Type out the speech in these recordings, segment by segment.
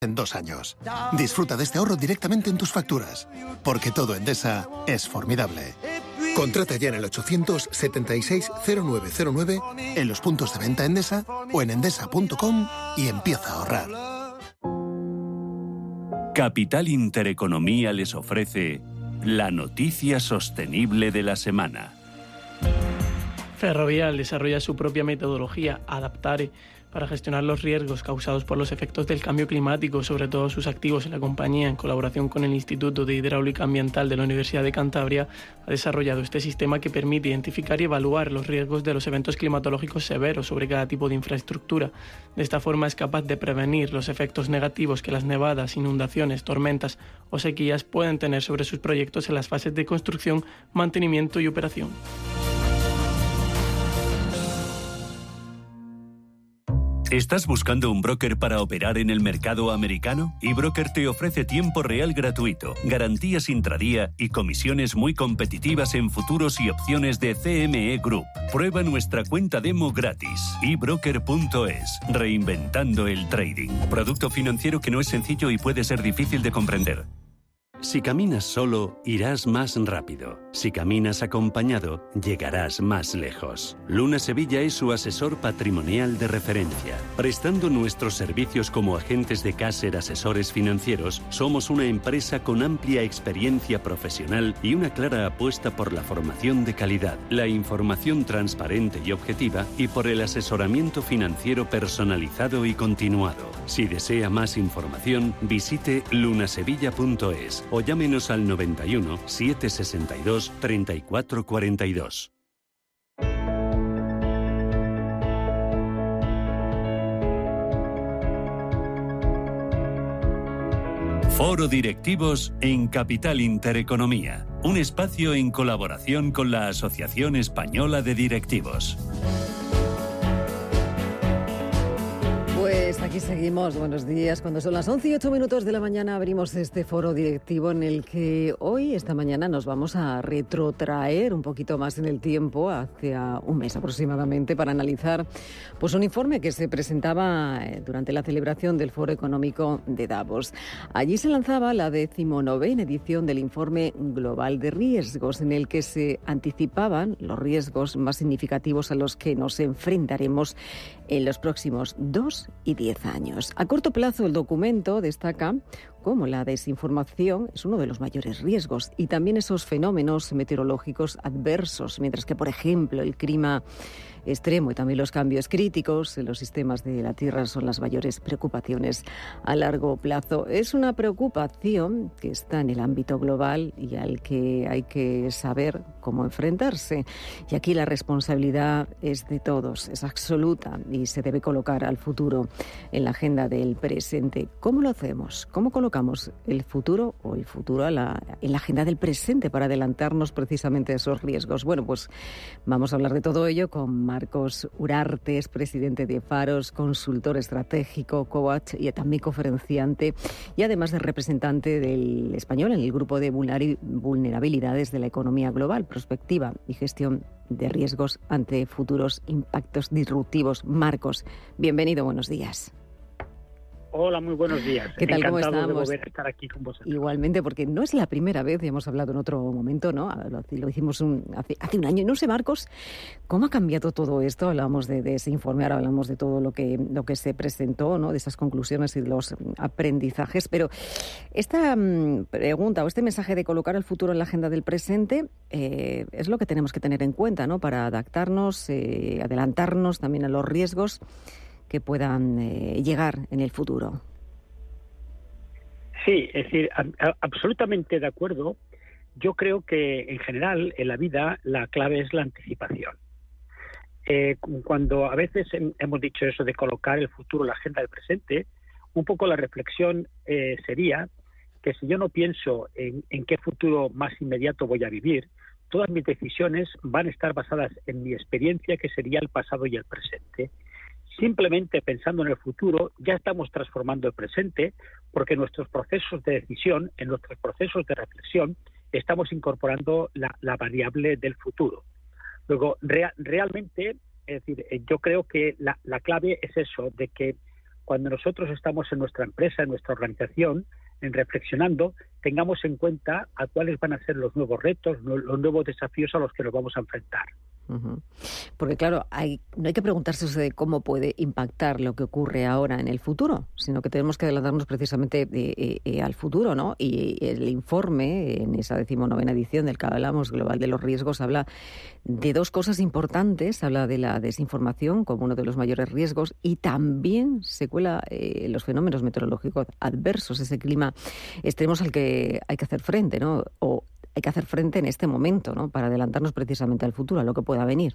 en 2 años. Disfruta de este ahorro directamente en tus facturas, porque todo Endesa es formidable. Contrata ya en el 876-0909, en los puntos de venta Endesa o en endesa.com y empieza a ahorrar. Capital Intereconomía les ofrece la noticia sostenible de la semana. Ferrovial desarrolla su propia metodología, Adaptare, para gestionar los riesgos causados por los efectos del cambio climático, sobre todo sus activos. En la compañía, en colaboración con el Instituto de Hidráulica Ambiental de la Universidad de Cantabria, ha desarrollado este sistema que permite identificar y evaluar los riesgos de los eventos climatológicos severos sobre cada tipo de infraestructura. De esta forma es capaz de prevenir los efectos negativos que las nevadas, inundaciones, tormentas o sequías pueden tener sobre sus proyectos en las fases de construcción, mantenimiento y operación. ¿Estás buscando un broker para operar en el mercado americano? eBroker te ofrece tiempo real gratuito, garantías intradía y comisiones muy competitivas en futuros y opciones de CME Group. Prueba nuestra cuenta demo gratis. ebroker.es. Reinventando el trading. Producto financiero que no es sencillo y puede ser difícil de comprender. Si caminas solo, irás más rápido. Si caminas acompañado, llegarás más lejos. Luna Sevilla es su asesor patrimonial de referencia. Prestando nuestros servicios como agentes de Caser Asesores Financieros, somos una empresa con amplia experiencia profesional y una clara apuesta por la formación de calidad, la información transparente y objetiva y por el asesoramiento financiero personalizado y continuado. Si desea más información, visite lunasevilla.es o llámenos al 91 762 3442. Foro Directivos en Capital Intereconomía, un espacio en colaboración con la Asociación Española de Directivos. Pues aquí seguimos, buenos días. Cuando son las 11:08 de la mañana abrimos este foro directivo en el que hoy, esta mañana, nos vamos a retrotraer un poquito más en el tiempo, hacia un mes aproximadamente, para analizar pues un informe que se presentaba durante la celebración del Foro Económico de Davos. Allí se lanzaba la 19ª edición del Informe Global de Riesgos, en el que se anticipaban los riesgos más significativos a los que nos enfrentaremos en los próximos 2 y 10 años. A corto plazo, el documento destaca cómo la desinformación es uno de los mayores riesgos y también esos fenómenos meteorológicos adversos, mientras que, por ejemplo, el clima extremo y también los cambios críticos en los sistemas de la Tierra son las mayores preocupaciones a largo plazo. Es una preocupación que está en el ámbito global y al que hay que saber cómo enfrentarse. Y aquí la responsabilidad es de todos, es absoluta y se debe colocar al futuro en la agenda del presente. ¿Cómo lo hacemos? ¿Cómo colocamos el futuro o el futuro en la agenda del presente para adelantarnos precisamente a esos riesgos? Bueno, pues vamos a hablar de todo ello con Marcos Urartes, presidente de Faros, consultor estratégico, coach y también conferenciante, y además de representante del español en el grupo de vulnerabilidades de la economía global, prospectiva y gestión de riesgos ante futuros impactos disruptivos. Marcos, bienvenido, buenos días. Hola, muy buenos días. ¿Qué tal? ¿Cómo estamos? De volver a estar aquí con vosotros. Igualmente, porque no es la primera vez, hemos hablado en otro momento, ¿no? Lo hicimos hace un año. No sé, Marcos, ¿cómo ha cambiado todo esto? Hablábamos de ese informe, ahora hablamos de todo lo que se presentó, ¿no? De esas conclusiones y de los aprendizajes. Pero esta pregunta o este mensaje de colocar el futuro en la agenda del presente es lo que tenemos que tener en cuenta, ¿no? Para adaptarnos, adelantarnos también a los riesgos que puedan llegar en el futuro. Sí, es decir, absolutamente de acuerdo. Yo creo que en general en la vida la clave es la anticipación. Cuando a veces hemos dicho eso de colocar el futuro en la agenda del presente, un poco la reflexión sería que si yo no pienso en qué futuro más inmediato voy a vivir, todas mis decisiones van a estar basadas en mi experiencia, que sería el pasado y el presente. Simplemente pensando en el futuro, ya estamos transformando el presente, porque en nuestros procesos de decisión, en nuestros procesos de reflexión, estamos incorporando la variable del futuro. Luego, realmente, es decir, yo creo que la clave es eso, de que cuando nosotros estamos en nuestra empresa, en nuestra organización, reflexionando, tengamos en cuenta a cuáles van a ser los nuevos retos, los nuevos desafíos a los que nos vamos a enfrentar. Uh-huh. Porque claro, no hay que preguntarse de cómo puede impactar lo que ocurre ahora en el futuro, sino que tenemos que adelantarnos precisamente al futuro, ¿no? Y el informe, en esa 19ª edición del que hablamos, Global de los Riesgos, habla de dos cosas importantes. Habla de la desinformación como uno de los mayores riesgos y también se cuela los fenómenos meteorológicos adversos, ese clima extremos al que hay que hacer frente, ¿no? O hay que hacer frente en este momento, ¿no? Para adelantarnos precisamente al futuro, a lo que pueda venir.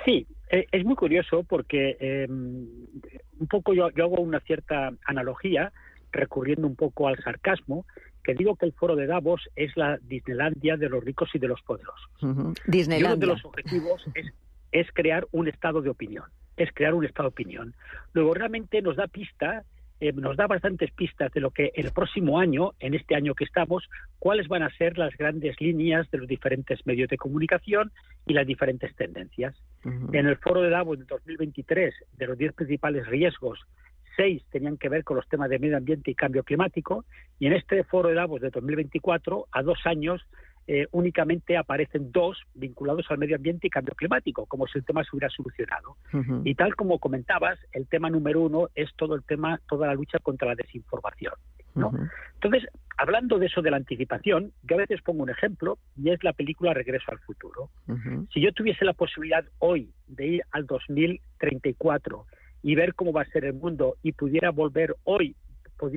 Sí, es muy curioso porque un poco yo hago una cierta analogía, recurriendo un poco al sarcasmo, que digo que el foro de Davos es la Disneylandia de los ricos y de los poderosos. Uh-huh. Disneylandia. Y uno de los objetivos es crear un estado de opinión. Luego realmente nos da bastantes pistas de lo que el próximo año, en este año que estamos, cuáles van a ser las grandes líneas de los diferentes medios de comunicación y las diferentes tendencias. Uh-huh. En el foro de Davos de 2023, de los 10 principales riesgos, 6 tenían que ver con los temas de medio ambiente y cambio climático, y en este foro de Davos de 2024, a 2 años, únicamente aparecen 2 vinculados al medio ambiente y cambio climático, como si el tema se hubiera solucionado. Uh-huh. Y tal como comentabas, el tema número 1 es toda la lucha contra la desinformación, ¿no? Uh-huh. Entonces, hablando de eso de la anticipación, yo a veces pongo un ejemplo, y es la película Regreso al futuro. Uh-huh. Si yo tuviese la posibilidad hoy de ir al 2034 y ver cómo va a ser el mundo y pudiera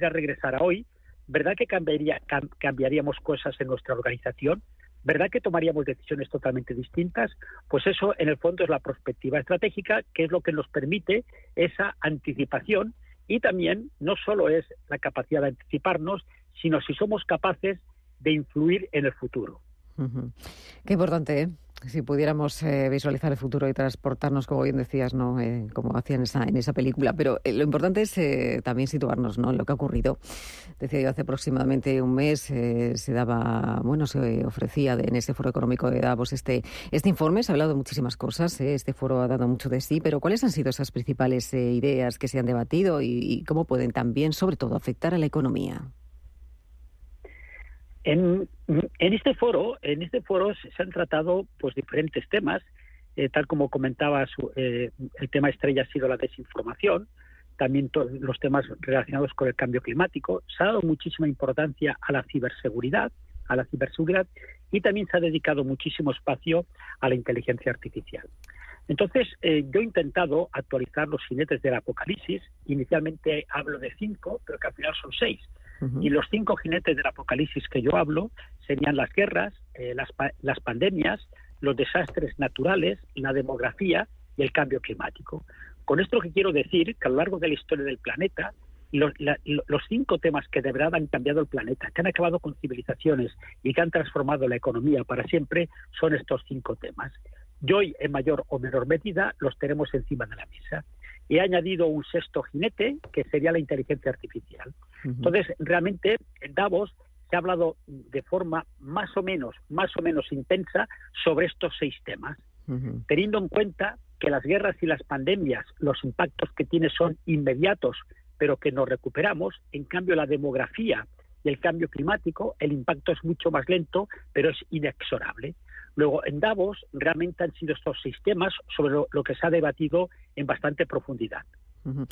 regresar a hoy, ¿verdad que cambiaríamos cosas en nuestra organización? ¿Verdad que tomaríamos decisiones totalmente distintas? Pues eso, en el fondo, es la perspectiva estratégica, que es lo que nos permite esa anticipación, y también no solo es la capacidad de anticiparnos, sino si somos capaces de influir en el futuro. Uh-huh. Qué importante, ¿eh? Si pudiéramos visualizar el futuro y transportarnos, como bien decías, ¿no? Como hacían en esa película. Pero lo importante es también situarnos, ¿no? En lo que ha ocurrido. Decía yo, hace aproximadamente un mes se ofrecía en ese foro económico de Davos este informe. Se ha hablado de muchísimas cosas, este foro ha dado mucho de sí, pero ¿cuáles han sido esas principales ideas que se han debatido y cómo pueden también, sobre todo, afectar a la economía? En este foro se han tratado pues diferentes temas, tal como comentabas, el tema estrella ha sido la desinformación, también los temas relacionados con el cambio climático. Se ha dado muchísima importancia a la ciberseguridad, y también se ha dedicado muchísimo espacio a la inteligencia artificial. Entonces, yo he intentado actualizar los jinetes del apocalipsis. Inicialmente hablo de 5, pero que al final son 6. Uh-huh. Y los 5 jinetes del apocalipsis que yo hablo serían las guerras, las pandemias, los desastres naturales, la demografía y el cambio climático. Con esto lo que quiero decir que a lo largo de la historia del planeta, los 5 temas que de verdad han cambiado el planeta, que han acabado con civilizaciones y que han transformado la economía para siempre, son estos 5 temas. Y hoy, en mayor o menor medida, los tenemos encima de la mesa. He añadido un 6º jinete, que sería la inteligencia artificial. Uh-huh. Entonces, realmente, en Davos se ha hablado de forma más o menos intensa sobre estos 6 temas, uh-huh, teniendo en cuenta que las guerras y las pandemias, los impactos que tienen son inmediatos, pero que nos recuperamos. En cambio, la demografía y el cambio climático, el impacto es mucho más lento, pero es inexorable. Luego, en Davos, realmente han sido estos 6 temas sobre lo que se ha debatido en bastante profundidad. Uh-huh.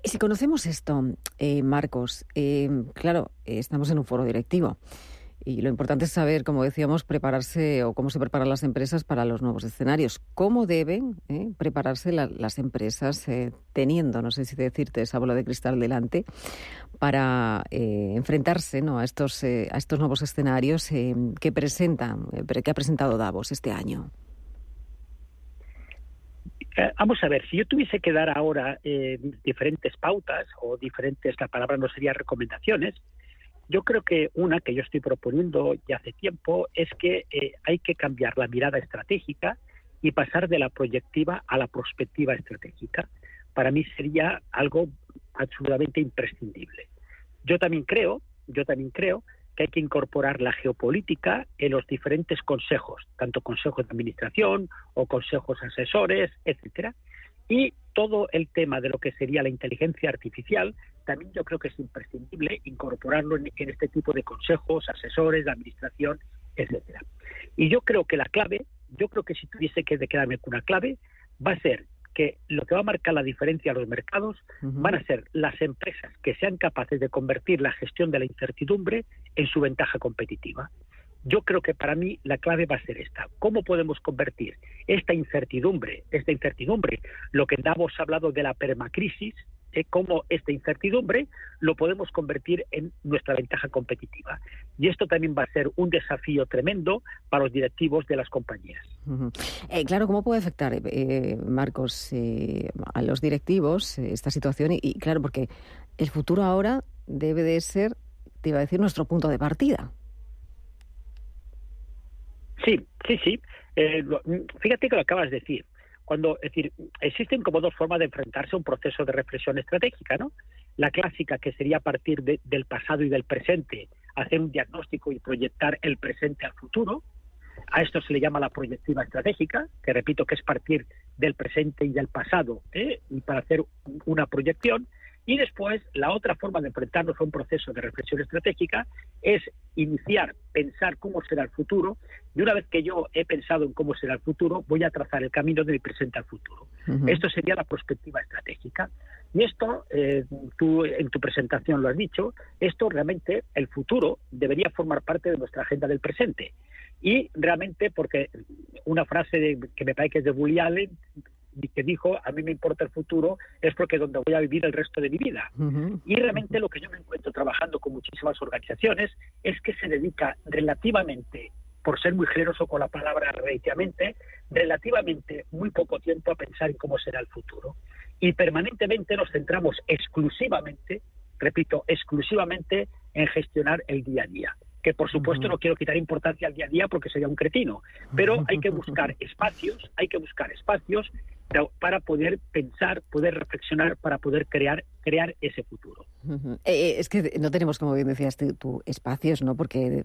Si conocemos esto, Marcos, claro, estamos en un foro directivo y lo importante es saber, como decíamos, prepararse o cómo se preparan las empresas para los nuevos escenarios. ¿Cómo deben prepararse las empresas teniendo, no sé si decirte, esa bola de cristal delante, para enfrentarse, ¿no?, a estos nuevos escenarios que ha presentado Davos este año? Vamos a ver, si yo tuviese que dar ahora diferentes pautas o diferentes, la palabra no sería recomendaciones, yo creo que una que yo estoy proponiendo ya hace tiempo es que hay que cambiar la mirada estratégica y pasar de la proyectiva a la prospectiva estratégica. Para mí sería algo absolutamente imprescindible. Yo también creo que hay que incorporar la geopolítica en los diferentes consejos, tanto consejos de administración o consejos asesores, etcétera. Y todo el tema de lo que sería la inteligencia artificial, también yo creo que es imprescindible incorporarlo en este tipo de consejos, asesores, de administración, etcétera. Y yo creo que la clave, si tuviese que quedarme con una clave, va a ser que lo que va a marcar la diferencia a los mercados van a ser las empresas que sean capaces de convertir la gestión de la incertidumbre en su ventaja competitiva. Yo creo que para mí la clave va a ser esta. ¿Cómo podemos convertir esta incertidumbre, lo que Davos ha hablado de la permacrisis, cómo esta incertidumbre lo podemos convertir en nuestra ventaja competitiva? Y esto también va a ser un desafío tremendo para los directivos de las compañías. Claro, ¿cómo puede afectar, Marcos, a los directivos esta situación? Y claro, porque el futuro ahora debe de ser, te iba a decir, nuestro punto de partida. Sí. Fíjate que lo acabas de decir. Existen como dos formas de enfrentarse a un proceso de reflexión estratégica, ¿no? La clásica, que sería a partir del pasado y del presente, hacer un diagnóstico y proyectar el presente al futuro. A esto se le llama la proyectiva estratégica, que repito que es partir del presente y del pasado, y para hacer una proyección. Y después, la otra forma de enfrentarnos a un proceso de reflexión estratégica es pensar cómo será el futuro, y una vez que yo he pensado en cómo será el futuro, voy a trazar el camino de mi presente al futuro. Esto sería la perspectiva estratégica. Y esto, tú en tu presentación lo has dicho, esto realmente, el futuro debería formar parte de nuestra agenda del presente. Y realmente, porque una frase que me parece que es de Woody Allen, que dijo, a mí me importa el futuro, es porque es donde voy a vivir el resto de mi vida. Y realmente lo que yo me encuentro trabajando con muchísimas organizaciones es que se dedica relativamente, por ser muy generoso con la palabra relativamente muy poco tiempo a pensar en cómo será el futuro. Y permanentemente nos centramos exclusivamente en gestionar el día a día. Que por supuesto no quiero quitar importancia al día a día porque sería un cretino, pero hay que buscar espacios para poder pensar, poder reflexionar, para poder crear ese futuro. Es que no tenemos, como bien decías tú, espacios, ¿no? Porque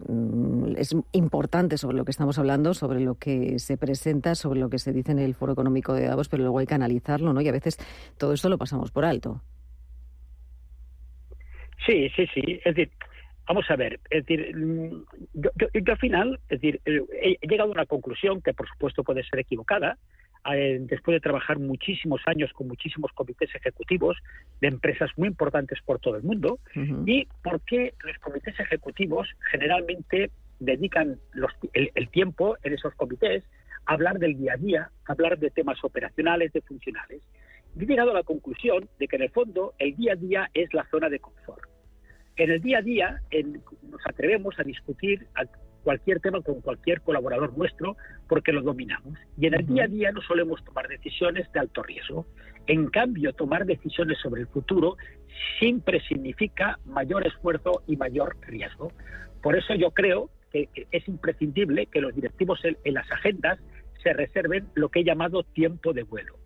es importante sobre lo que estamos hablando, sobre lo que se presenta, sobre lo que se dice en el Foro Económico de Davos, pero luego hay que analizarlo, ¿no? Y a veces todo esto lo pasamos por alto. Sí. Es decir, vamos a ver, yo al final, he llegado a una conclusión que por supuesto puede ser equivocada, después de trabajar muchísimos años con muchísimos comités ejecutivos de empresas muy importantes por todo el mundo, y por qué los comités ejecutivos generalmente dedican el tiempo en esos comités a hablar del día a día, a hablar de temas operacionales, de funcionales. He llegado a la conclusión de que en el fondo el día a día es la zona de confort. En el día a día nos atrevemos a discutir cualquier tema con cualquier colaborador nuestro porque lo dominamos. Y en el día a día no solemos tomar decisiones de alto riesgo. En cambio, tomar decisiones sobre el futuro siempre significa mayor esfuerzo y mayor riesgo. Por eso yo creo que es imprescindible que los directivos en las agendas se reserven lo que he llamado tiempo de vuelo.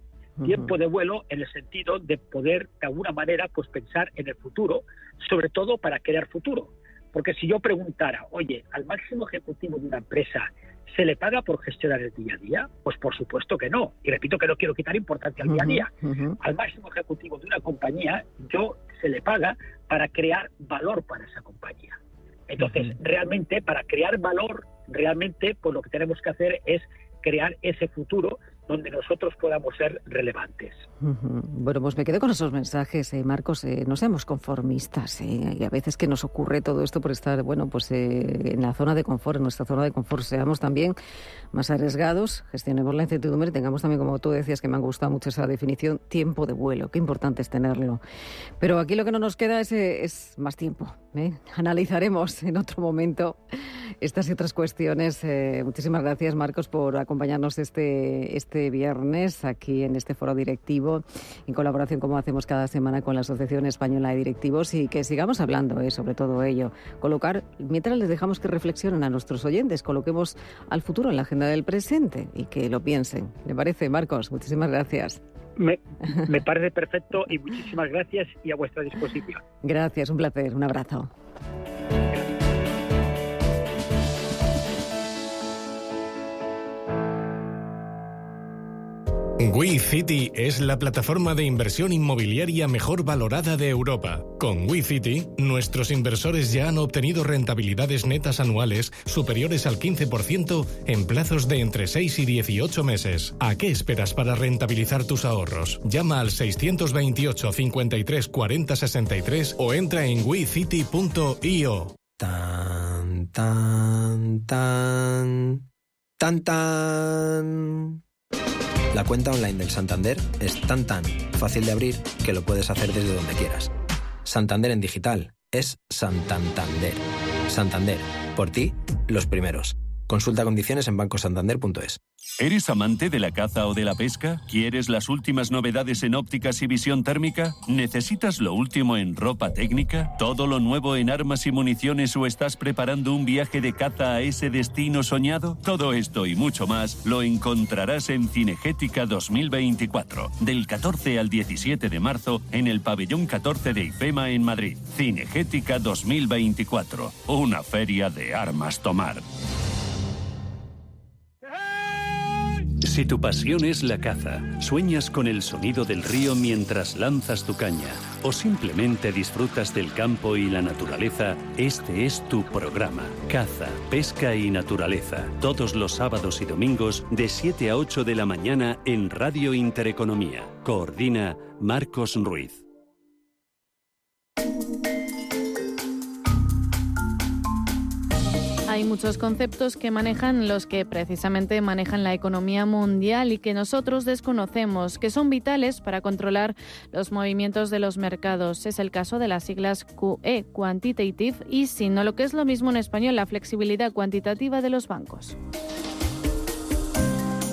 Tiempo de vuelo en el sentido de poder, de alguna manera, pues pensar en el futuro, sobre todo para crear futuro. Porque si yo preguntara, oye, al máximo ejecutivo de una empresa, ¿se le paga por gestionar el día a día? Pues por supuesto que no. Y repito que no quiero quitar importancia al día a día. Al máximo ejecutivo de una compañía, se le paga para crear valor para esa compañía. Entonces, realmente, para crear valor, pues lo que tenemos que hacer es crear ese futuro donde nosotros podamos ser relevantes. Bueno, pues me quedo con esos mensajes, Marcos. No seamos conformistas, y a veces que nos ocurre todo esto por estar, en la zona de confort, en nuestra zona de confort. Seamos también más arriesgados, gestionemos la incertidumbre, tengamos también, como tú decías, que me ha gustado mucho esa definición, tiempo de vuelo. Qué importante es tenerlo. Pero aquí lo que no nos queda es más tiempo. Analizaremos en otro momento estas y otras cuestiones. Muchísimas gracias, Marcos, por acompañarnos este viernes aquí en este foro directivo, en colaboración, como hacemos cada semana, con la Asociación Española de Directivos, y que sigamos hablando sobre todo ello. Mientras les dejamos que reflexionen a nuestros oyentes, coloquemos al futuro en la agenda del presente y que lo piensen. ¿Le parece, Marcos? Muchísimas gracias. Me parece perfecto y muchísimas gracias y a vuestra disposición. Gracias, un placer, un abrazo. WeCity es la plataforma de inversión inmobiliaria mejor valorada de Europa. Con WeCity, nuestros inversores ya han obtenido rentabilidades netas anuales superiores al 15% en plazos de entre 6 y 18 meses. ¿A qué esperas para rentabilizar tus ahorros? Llama al 628 53 40 63 o entra en wecity.io. Tan, tan, tan, tan, tan. La cuenta online del Santander es tan fácil de abrir que lo puedes hacer desde donde quieras. Santander en digital es Santander. Santander, por ti, los primeros. Consulta condiciones en bancosantander.es. ¿Eres amante de la caza o de la pesca? ¿Quieres las últimas novedades en ópticas y visión térmica? ¿Necesitas lo último en ropa técnica? ¿Todo lo nuevo en armas y municiones o estás preparando un viaje de caza a ese destino soñado? Todo esto y mucho más lo encontrarás en Cinegética 2024, del 14 al 17 de marzo en el pabellón 14 de IFEMA en Madrid. Cinegética 2024, una feria de armas tomar. Si tu pasión es la caza, sueñas con el sonido del río mientras lanzas tu caña, o simplemente disfrutas del campo y la naturaleza, este es tu programa. Caza, pesca y naturaleza. Todos los sábados y domingos de 7 a 8 de la mañana en Radio Intereconomía. Coordina Marcos Ruiz. Hay muchos conceptos que manejan los que precisamente manejan la economía mundial y que nosotros desconocemos, que son vitales para controlar los movimientos de los mercados. Es el caso de las siglas QE, Quantitative Easing, o lo que es lo mismo en español, la flexibilidad cuantitativa de los bancos.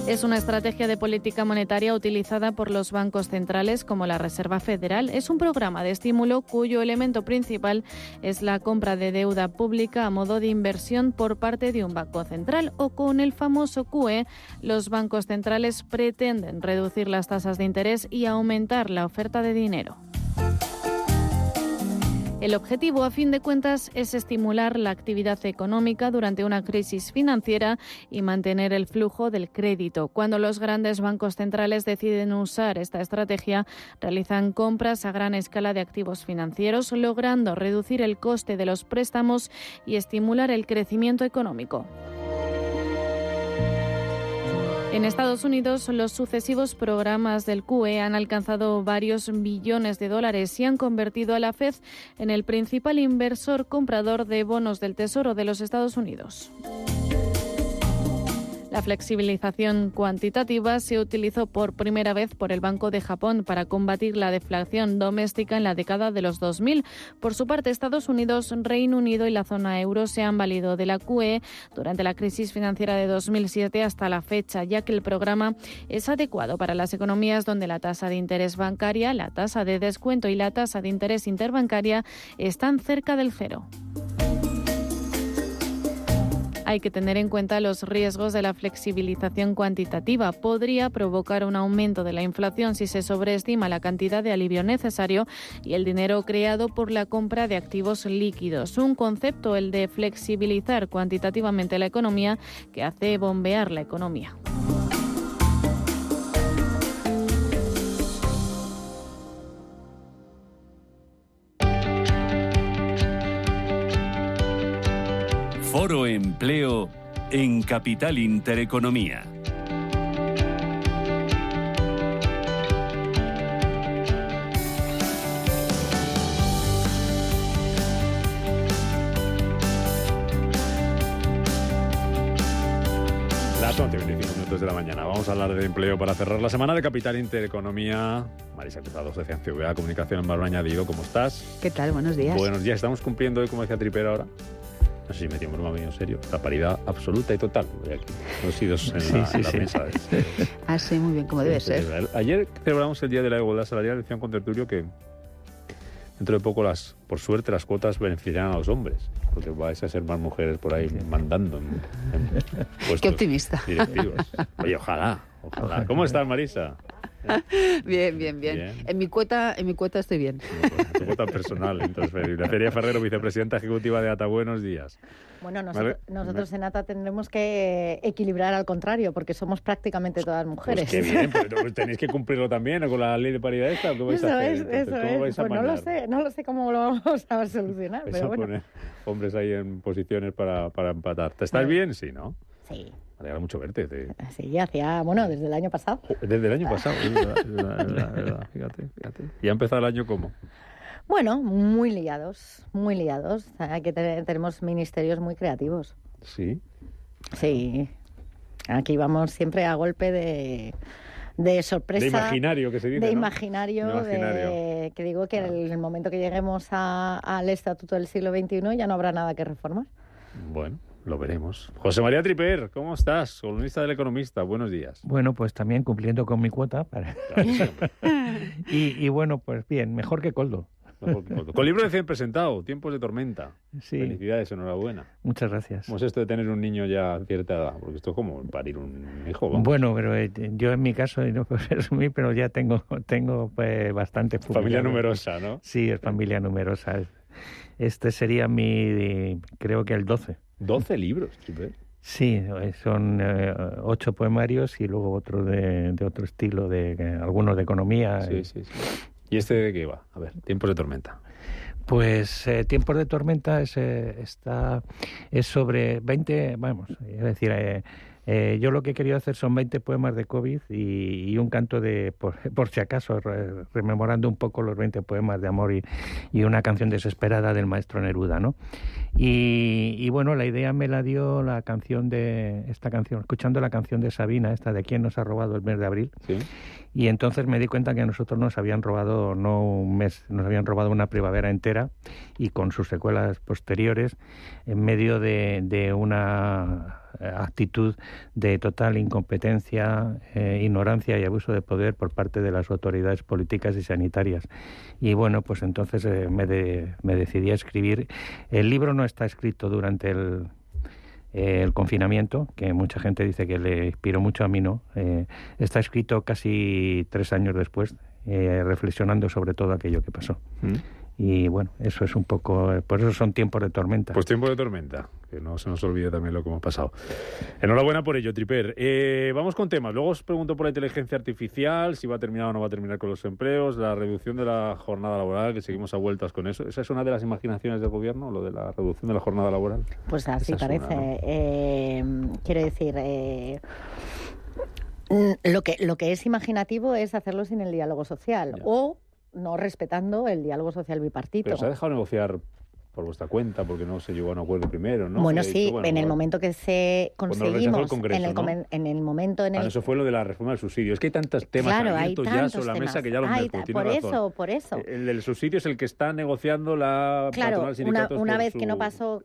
Es una estrategia de política monetaria utilizada por los bancos centrales como la Reserva Federal. Es un programa de estímulo cuyo elemento principal es la compra de deuda pública a modo de inversión por parte de un banco central, o con el famoso QE, los bancos centrales pretenden reducir las tasas de interés y aumentar la oferta de dinero. El objetivo, a fin de cuentas, es estimular la actividad económica durante una crisis financiera y mantener el flujo del crédito. Cuando los grandes bancos centrales deciden usar esta estrategia, realizan compras a gran escala de activos financieros, logrando reducir el coste de los préstamos y estimular el crecimiento económico. En Estados Unidos, los sucesivos programas del QE han alcanzado varios billones de dólares y han convertido a la Fed en el principal inversor comprador de bonos del Tesoro de los Estados Unidos. La flexibilización cuantitativa se utilizó por primera vez por el Banco de Japón para combatir la deflación doméstica en la década de los 2000. Por su parte, Estados Unidos, Reino Unido y la zona euro se han valido de la QE durante la crisis financiera de 2007 hasta la fecha, ya que el programa es adecuado para las economías donde la tasa de interés bancaria, la tasa de descuento y la tasa de interés interbancaria están cerca del cero. Hay que tener en cuenta los riesgos de la flexibilización cuantitativa. Podría provocar un aumento de la inflación si se sobreestima la cantidad de alivio necesario y el dinero creado por la compra de activos líquidos. Un concepto, el de flexibilizar cuantitativamente la economía, que hace bombear la economía. Foro Empleo en Capital Intereconomía. Las 11:25 de la mañana. Vamos a hablar de empleo para cerrar la semana de Capital Intereconomía. Marisa Cruzado, de CNCVA, Comunicación en Valor Añadido. ¿Cómo estás? ¿Qué tal? Buenos días. Buenos días. Estamos cumpliendo hoy, como decía Tripero ahora. No sé si metimos un en serio. La paridad absoluta y total. Aquí, conocidos en la mesa. Ah, sí, muy bien, como debe ser. Ayer celebramos el Día de la Igualdad Salarial. Decían con tertulio que dentro de poco, por suerte, las cuotas beneficiarán a los hombres. Porque vais a ser más mujeres por ahí mandando en puestos. Qué optimista. Directivos. Oye, ojalá. ¿Cómo estás, Marisa? Bien. En mi cuota estoy bien. Tu cuota personal, entonces, feliz. Celia Ferrero, vicepresidenta ejecutiva de ATA, buenos días. Bueno, nosotros en ATA tendremos que equilibrar al contrario, porque somos prácticamente todas mujeres. Pues qué bien, pero tenéis que cumplirlo también, ¿no? Con la ley de paridad esta, ¿o qué vais a hacer? Eso es. Pues no lo sé cómo lo vamos a solucionar, pero bueno. Poner hombres ahí en posiciones para empatar. ¿Te estás bien? Sí, ¿no? Sí. Me alegra mucho verte. Sí, desde el año pasado. Desde el año pasado, es verdad. Fíjate. ¿Y ha empezado el año cómo? Bueno, muy liados. Aquí tenemos ministerios muy creativos. ¿Sí? Sí. Aquí vamos siempre a golpe de sorpresa. De imaginario, que se dice, De ¿no? imaginario. Que digo que en el momento que lleguemos al Estatuto del siglo XXI ya no habrá nada que reformar. Bueno, lo veremos. José María Triper, ¿cómo estás? Columnista del Economista, buenos días. Bueno, pues también cumpliendo con mi cuota. Y bueno, pues bien, mejor que Coldo. Con libro recién presentado, Tiempos de Tormenta. Sí. Felicidades, enhorabuena. Muchas gracias. ¿Cómo es esto de tener un niño ya a cierta edad? Porque esto es como parir un hijo. Vamos. Bueno, pero yo en mi caso, y no puedo presumir, pero ya tengo pues, bastante familia numerosa, ¿no? Sí, es familia numerosa. Este sería creo que el 12. 12 libros, Triper. Sí, son 8 poemarios y luego otro de otro estilo, algunos de economía. Sí. ¿Y este de qué va? A ver, Tiempos de Tormenta. Pues Tiempos de Tormenta es sobre 20, es decir, yo lo que he querido hacer son 20 poemas de COVID y un canto por si acaso, rememorando un poco los 20 poemas de amor y una canción desesperada del maestro Neruda, ¿no? Y bueno, la idea me la dio escuchando la canción de Sabina, esta de ¿Quién nos ha robado el mes de abril? Sí. Y entonces me di cuenta que a nosotros nos habían robado no un mes, nos habían robado una primavera entera y con sus secuelas posteriores en medio de una actitud de total incompetencia, ignorancia y abuso de poder por parte de las autoridades políticas y sanitarias. Y bueno, pues entonces me decidí a escribir. El libro no está escrito durante el confinamiento, que mucha gente dice que le inspiró mucho, a mí no. Está escrito casi 3 años después, reflexionando sobre todo aquello que pasó. Y bueno, eso es un poco, por eso son tiempos de tormenta. Pues tiempos de tormenta, que no se nos olvide también lo que hemos pasado. Enhorabuena por ello, Triper. Vamos con temas. Luego os pregunto por la inteligencia artificial, si va a terminar o no va a terminar con los empleos, la reducción de la jornada laboral, que seguimos a vueltas con eso. ¿Esa es una de las imaginaciones del gobierno, lo de la reducción de la jornada laboral? Pues así parece. ¿No? Quiero decir, lo que es imaginativo es hacerlo sin el diálogo social o no respetando el diálogo social bipartito. Pero se ha dejado negociar por vuestra cuenta, porque no se llegó a un acuerdo primero, ¿no? Bueno, sí, en el momento que conseguimos, el Congreso, en el momento en el... Eso fue lo de la reforma del subsidio. Es que hay tantos temas abiertos ya sobre la mesa que ya lo meto. Por eso. El del subsidio es el que está negociando la patronal sindicatos. Una vez que no pasó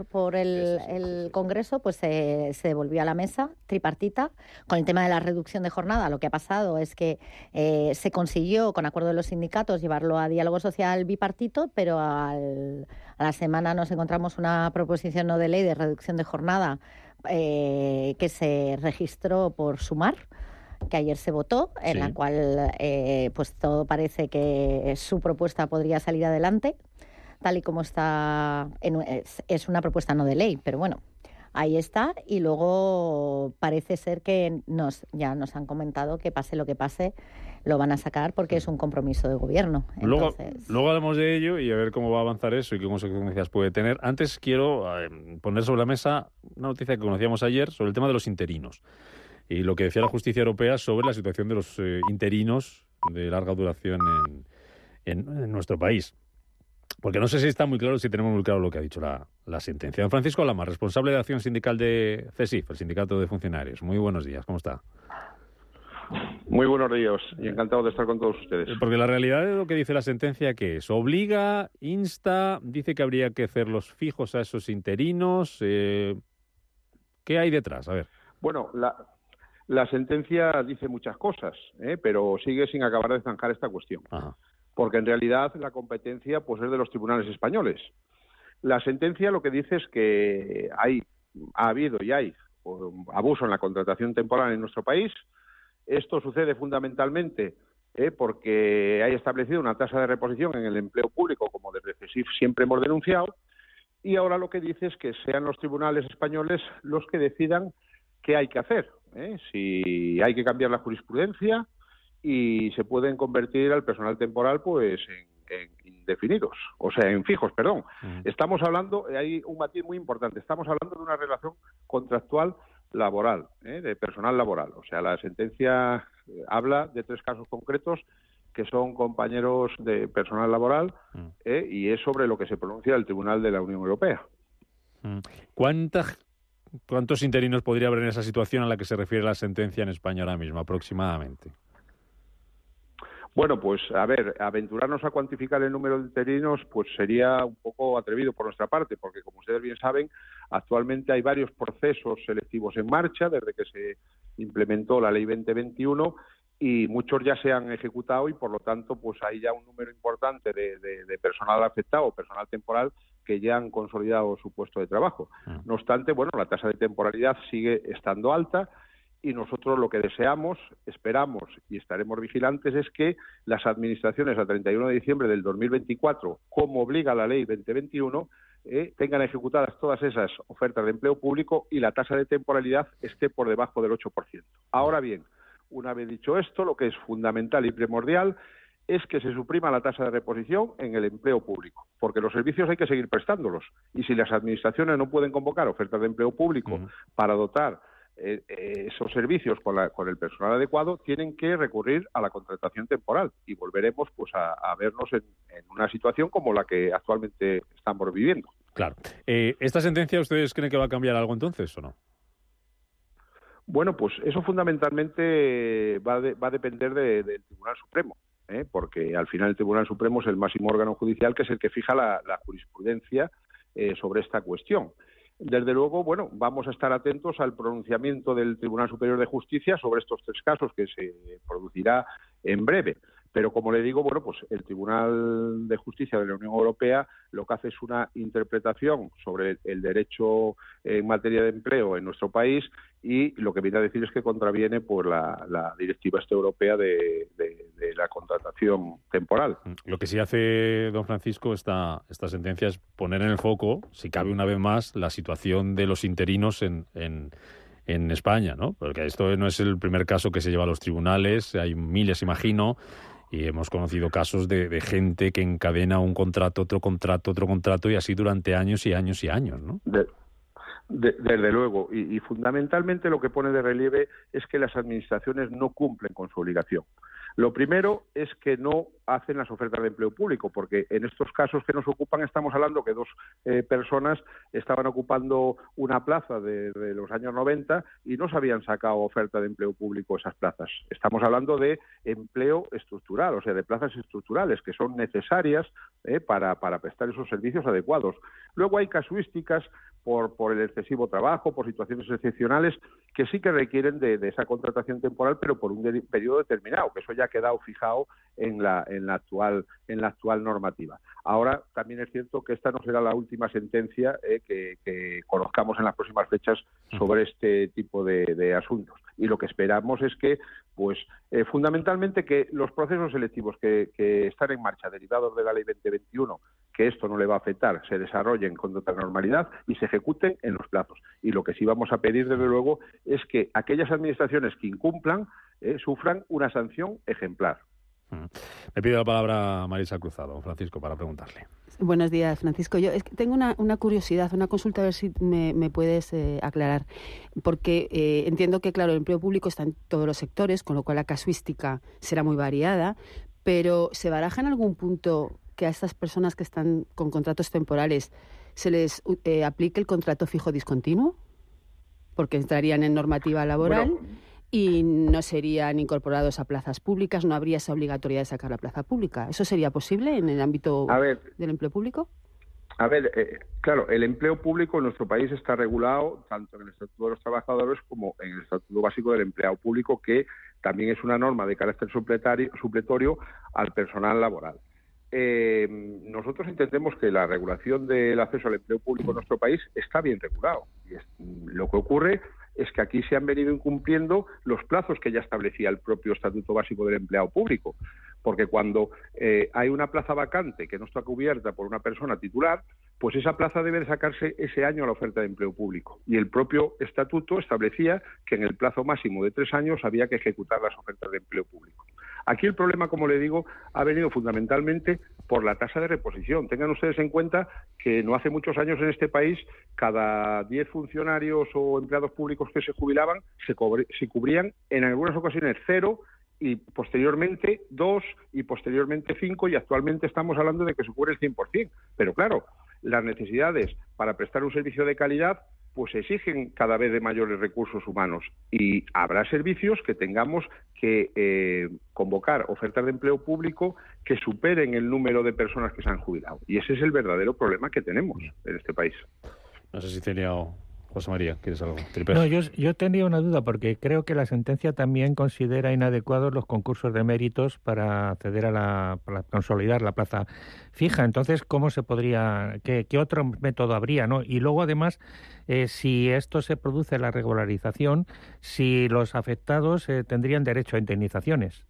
por el Congreso, pues se devolvió a la mesa tripartita con el tema de la reducción de jornada. Lo que ha pasado es que se consiguió, con acuerdo de los sindicatos, llevarlo a diálogo social bipartito, pero a la semana nos encontramos una proposición no de ley de reducción de jornada que se registró por Sumar, que ayer se votó, en la cual pues todo parece que su propuesta podría salir adelante, tal y como está. Es una propuesta no de ley, pero bueno, ahí está. Y luego parece ser que ya nos han comentado que pase lo que pase, lo van a sacar porque es un compromiso de gobierno. Entonces... Luego hablamos de ello y a ver cómo va a avanzar eso y qué consecuencias puede tener. Antes quiero poner sobre la mesa una noticia que conocíamos ayer sobre el tema de los interinos y lo que decía la Justicia Europea sobre la situación de los interinos de larga duración en nuestro país. Porque no sé si está muy claro, si tenemos muy claro lo que ha dicho la sentencia. Don Francisco Lama, responsable de acción sindical de CESIF, el Sindicato de Funcionarios. Muy buenos días, ¿cómo está? Muy buenos días y encantado de estar con todos ustedes. Porque la realidad de lo que dice la sentencia, ¿qué es? Obliga, insta, dice que habría que hacerlos fijos a esos interinos. ¿Qué hay detrás? A ver. Bueno, la sentencia dice muchas cosas, pero sigue sin acabar de zanjar esta cuestión. Ajá. Porque en realidad la competencia pues es de los tribunales españoles. La sentencia lo que dice es que ha habido y hay abuso en la contratación temporal en nuestro país, Esto sucede fundamentalmente porque hay establecido una tasa de reposición en el empleo público, como desde CESIF siempre hemos denunciado, y ahora lo que dice es que sean los tribunales españoles los que decidan qué hay que hacer, si hay que cambiar la jurisprudencia y se pueden convertir al personal temporal pues en indefinidos, o sea, en fijos, perdón. Estamos hablando, hay un matiz muy importante, estamos hablando de una relación contractual laboral, de personal laboral. O sea, la sentencia habla de 3 casos concretos que son compañeros de personal laboral y es sobre lo que se pronuncia el Tribunal de la Unión Europea. ¿Cuántos interinos podría haber en esa situación a la que se refiere la sentencia en España ahora mismo, aproximadamente? Bueno, pues a ver, aventurarnos a cuantificar el número de interinos pues sería un poco atrevido por nuestra parte, porque como ustedes bien saben, actualmente hay varios procesos selectivos en marcha desde que se implementó la Ley 2021 y muchos ya se han ejecutado y por lo tanto pues hay ya un número importante de personal afectado, personal temporal, que ya han consolidado su puesto de trabajo. No obstante, bueno, la tasa de temporalidad sigue estando alta y nosotros lo que deseamos, esperamos y estaremos vigilantes es que las administraciones a 31 de diciembre del 2024, como obliga la Ley 2021, tengan ejecutadas todas esas ofertas de empleo público y la tasa de temporalidad esté por debajo del 8%. Ahora bien, una vez dicho esto, lo que es fundamental y primordial es que se suprima la tasa de reposición en el empleo público, porque los servicios hay que seguir prestándolos y si las administraciones no pueden convocar ofertas de empleo público para dotar esos servicios con el personal adecuado, tienen que recurrir a la contratación temporal y volveremos pues a vernos en una situación como la que actualmente estamos viviendo. Claro. ¿Esta sentencia ustedes creen que va a cambiar algo entonces o no? Bueno, pues eso fundamentalmente va a depender del Tribunal Supremo, porque al final el Tribunal Supremo es el máximo órgano judicial que es el que fija la jurisprudencia sobre esta cuestión. Desde luego, bueno, vamos a estar atentos al pronunciamiento del Tribunal Superior de Justicia sobre estos 3 casos que se producirá en breve. Pero, como le digo, bueno, pues el Tribunal de Justicia de la Unión Europea lo que hace es una interpretación sobre el derecho en materia de empleo en nuestro país y lo que viene a decir es que contraviene pues la directiva europea de la contratación temporal. Lo que sí hace, don Francisco, esta sentencia es poner en el foco, si cabe una vez más, la situación de los interinos en España, ¿no? Porque esto no es el primer caso que se lleva a los tribunales, hay miles, imagino. Y hemos conocido casos de gente que encadena un contrato, otro contrato, y así durante años y años y años, ¿no? Desde luego. Y fundamentalmente lo que pone de relieve es que las administraciones no cumplen con su obligación. Lo primero es que no hacen las ofertas de empleo público, porque en estos casos que nos ocupan estamos hablando que 2 personas estaban ocupando una plaza de los años 90 y no se habían sacado oferta de empleo público esas plazas. Estamos hablando de empleo estructural, o sea, de plazas estructurales que son necesarias para prestar esos servicios adecuados. Luego hay casuísticas por el excesivo trabajo, por situaciones excepcionales que sí que requieren de esa contratación temporal, pero por un periodo determinado, que eso ya ha quedado fijado en la actual normativa. Ahora también es cierto que esta no será la última sentencia que conozcamos en las próximas fechas sobre este tipo de asuntos. Y lo que esperamos es que, pues, fundamentalmente que los procesos selectivos que están en marcha derivados de la Ley 2021, que esto no le va a afectar, se desarrollen con total normalidad y se ejecuten en los plazos. Y lo que sí vamos a pedir, desde luego, es que aquellas administraciones que incumplan sufran una sanción ejemplar. Le pido la palabra a Marisa Cruzado, Francisco, para preguntarle. Buenos días, Francisco. Yo tengo una curiosidad, una consulta, a ver si me puedes aclarar. Porque entiendo que, claro, el empleo público está en todos los sectores, con lo cual la casuística será muy variada, pero ¿se baraja en algún punto que a estas personas que están con contratos temporales se les aplique el contrato fijo discontinuo? Porque entrarían en normativa laboral. Bueno, y no serían incorporados a plazas públicas, no habría esa obligatoriedad de sacar la plaza pública. ¿Eso sería posible en el ámbito del empleo público? A ver, claro, el empleo público en nuestro país está regulado tanto en el Estatuto de los Trabajadores como en el Estatuto Básico del Empleado Público, que también es una norma de carácter supletorio al personal laboral. Nosotros entendemos que la regulación del acceso al empleo público en nuestro país está bien regulado. Y lo que ocurre es que aquí se han venido incumpliendo los plazos que ya establecía el propio Estatuto Básico del Empleado Público. Porque cuando hay una plaza vacante que no está cubierta por una persona titular, pues esa plaza debe de sacarse ese año a la oferta de empleo público. Y el propio estatuto establecía que en el plazo máximo de 3 años había que ejecutar las ofertas de empleo público. Aquí el problema, como le digo, ha venido fundamentalmente por la tasa de reposición. Tengan ustedes en cuenta que no hace muchos años en este país, cada 10 funcionarios o empleados públicos que se jubilaban, se cubrían en algunas ocasiones 0, y posteriormente 2, y posteriormente 5, y actualmente estamos hablando de que se cubre el 100%. Pero claro, las necesidades para prestar un servicio de calidad pues exigen cada vez de mayores recursos humanos, y habrá servicios que tengamos que convocar ofertas de empleo público que superen el número de personas que se han jubilado. Y ese es el verdadero problema que tenemos en este país. No sé si tenía... José María, ¿quieres algo? No, yo tendría una duda, porque creo que la sentencia también considera inadecuados los concursos de méritos para acceder para consolidar la plaza fija. Entonces, ¿cómo se podría, qué otro método habría, ¿no? Y luego, además, si esto se produce la regularización, si los afectados tendrían derecho a indemnizaciones.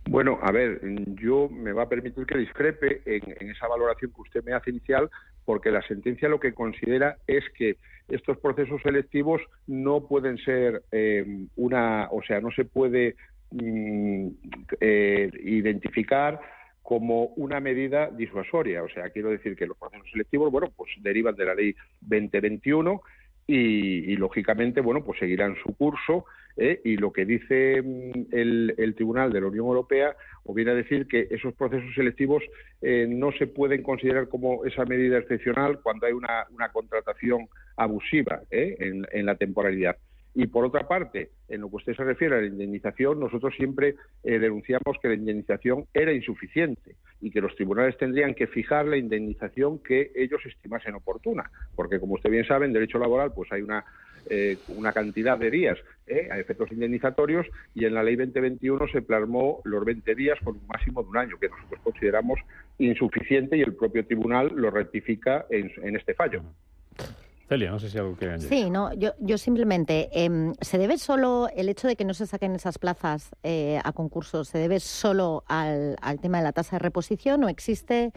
Bueno, a ver, yo me va a permitir que discrepe en esa valoración que usted me hace inicial, porque la sentencia lo que considera es que estos procesos selectivos no pueden ser no se puede identificar como una medida disuasoria. O sea, quiero decir que los procesos selectivos, bueno, pues derivan de la Ley 2021 y lógicamente, bueno, pues seguirán su curso, y lo que dice el Tribunal de la Unión Europea o viene a decir que esos procesos selectivos no se pueden considerar como esa medida excepcional cuando hay una contratación abusiva en la temporalidad. Y por otra parte, en lo que usted se refiere a la indemnización, nosotros siempre denunciamos que la indemnización era insuficiente y que los tribunales tendrían que fijar la indemnización que ellos estimasen oportuna, porque como usted bien sabe, en derecho laboral pues hay una cantidad de días a efectos indemnizatorios, y en la Ley 2021 se plasmó los 20 días con un máximo de un año, que nosotros consideramos insuficiente, y el propio tribunal lo rectifica en este fallo. Celia, no sé si algo que añadir. Sí, no, yo simplemente, ¿se debe solo el hecho de que no se saquen esas plazas a concursos, se debe solo al tema de la tasa de reposición, o existe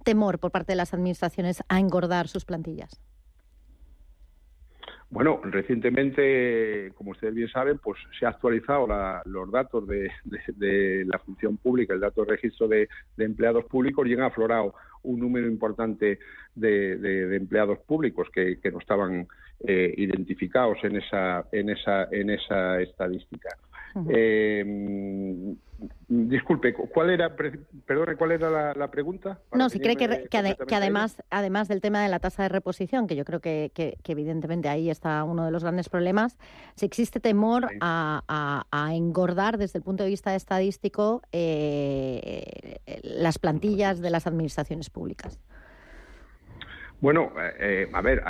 temor por parte de las administraciones a engordar sus plantillas? Bueno, recientemente, como ustedes bien saben, pues se ha actualizado los datos de la función pública, el dato de registro de empleados públicos, y han aflorado un número importante de empleados públicos que no estaban identificados en esa estadística. Disculpe, ¿cuál era la pregunta? No, si cree que además del tema de la tasa de reposición, que yo creo que evidentemente ahí está uno de los grandes problemas, si existe temor a engordar desde el punto de vista estadístico las plantillas de las administraciones públicas. Bueno, a ver,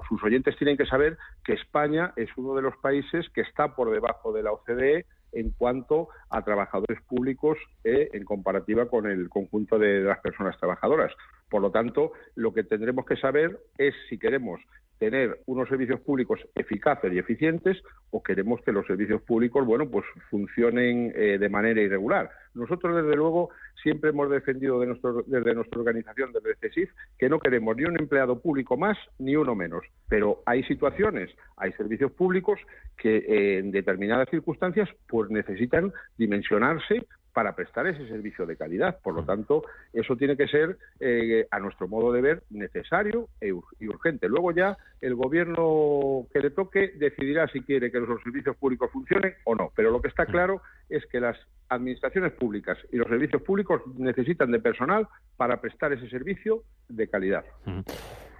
sus oyentes tienen que saber que España es uno de los países que está por debajo de la OCDE en cuanto a trabajadores públicos en comparativa con el conjunto de las personas trabajadoras. Por lo tanto, lo que tendremos que saber es si queremos tener unos servicios públicos eficaces y eficientes, o queremos que los servicios públicos, bueno, pues funcionen de manera irregular. Nosotros, desde luego, siempre hemos defendido desde nuestra organización, desde CESIF, que no queremos ni un empleado público más ni uno menos. Pero hay situaciones, hay servicios públicos que en determinadas circunstancias pues necesitan dimensionarse para prestar ese servicio de calidad. Por lo tanto, eso tiene que ser, a nuestro modo de ver, necesario y urgente. Luego ya el gobierno que le toque decidirá si quiere que los servicios públicos funcionen o no. Pero lo que está claro es que las administraciones públicas y los servicios públicos necesitan de personal para prestar ese servicio de calidad.